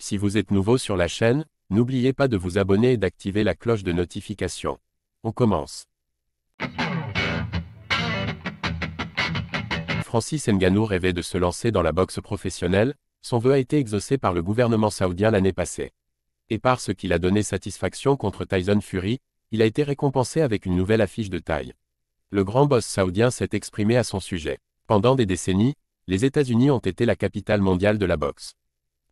Si vous êtes nouveau sur la chaîne, n'oubliez pas de vous abonner et d'activer la cloche de notification. On commence. Francis Ngannou rêvait de se lancer dans la boxe professionnelle, son vœu a été exaucé par le gouvernement saoudien l'année passée. Et parce qu'il a donné satisfaction contre Tyson Fury, il a été récompensé avec une nouvelle affiche de taille. Le grand boss saoudien s'est exprimé à son sujet. Pendant des décennies, les États-Unis ont été la capitale mondiale de la boxe.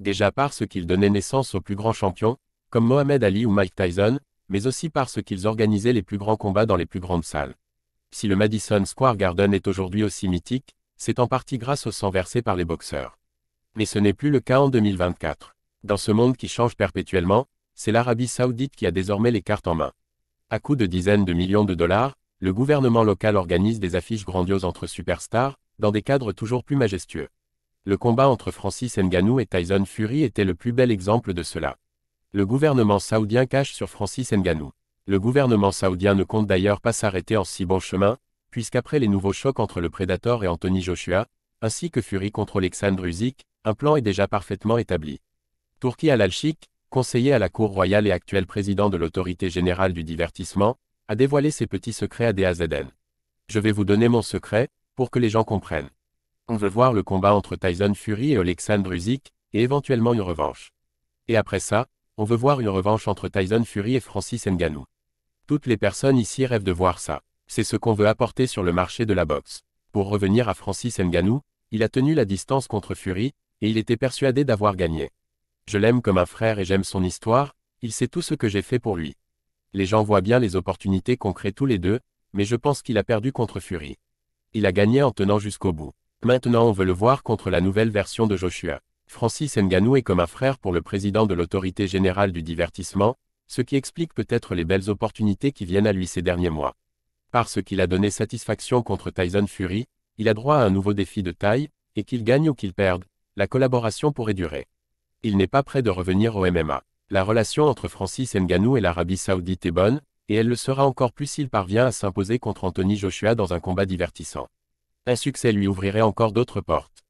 Déjà parce qu'ils donnaient naissance aux plus grands champions, comme Mohamed Ali ou Mike Tyson, mais aussi parce qu'ils organisaient les plus grands combats dans les plus grandes salles. Si le Madison Square Garden est aujourd'hui aussi mythique, c'est en partie grâce au sang versé par les boxeurs. Mais ce n'est plus le cas en 2024. Dans ce monde qui change perpétuellement, c'est l'Arabie Saoudite qui a désormais les cartes en main. À coups de dizaines de millions de dollars, le gouvernement local organise des affiches grandioses entre superstars, dans des cadres toujours plus majestueux. Le combat entre Francis Ngannou et Tyson Fury était le plus bel exemple de cela. Le gouvernement saoudien cache sur Francis Ngannou. Le gouvernement saoudien ne compte d'ailleurs pas s'arrêter en si bon chemin, puisqu'après les nouveaux chocs entre le Predator et Anthony Joshua, ainsi que Fury contre Alexandre Usyk, un plan est déjà parfaitement établi. Turki Al-Sheikh, conseiller à la Cour royale et actuel président de l'Autorité générale du divertissement, a dévoilé ses petits secrets à DAZN. Je vais vous donner mon secret, pour que les gens comprennent. On veut voir le combat entre Tyson Fury et Alexandre Usyk, et éventuellement une revanche. Et après ça, on veut voir une revanche entre Tyson Fury et Francis Ngannou. Toutes les personnes ici rêvent de voir ça. C'est ce qu'on veut apporter sur le marché de la boxe. Pour revenir à Francis Ngannou, il a tenu la distance contre Fury, et il était persuadé d'avoir gagné. Je l'aime comme un frère et j'aime son histoire, il sait tout ce que j'ai fait pour lui. Les gens voient bien les opportunités qu'on crée tous les deux, mais je pense qu'il a perdu contre Fury. Il a gagné en tenant jusqu'au bout. Maintenant on veut le voir contre la nouvelle version de Joshua. Francis Ngannou est comme un frère pour le président de l'Autorité générale du divertissement, ce qui explique peut-être les belles opportunités qui viennent à lui ces derniers mois. Parce qu'il a donné satisfaction contre Tyson Fury, il a droit à un nouveau défi de taille, et qu'il gagne ou qu'il perde, la collaboration pourrait durer. Il n'est pas prêt de revenir au MMA. La relation entre Francis Ngannou et l'Arabie Saoudite est bonne, et elle le sera encore plus s'il parvient à s'imposer contre Anthony Joshua dans un combat divertissant. Un succès lui ouvrirait encore d'autres portes.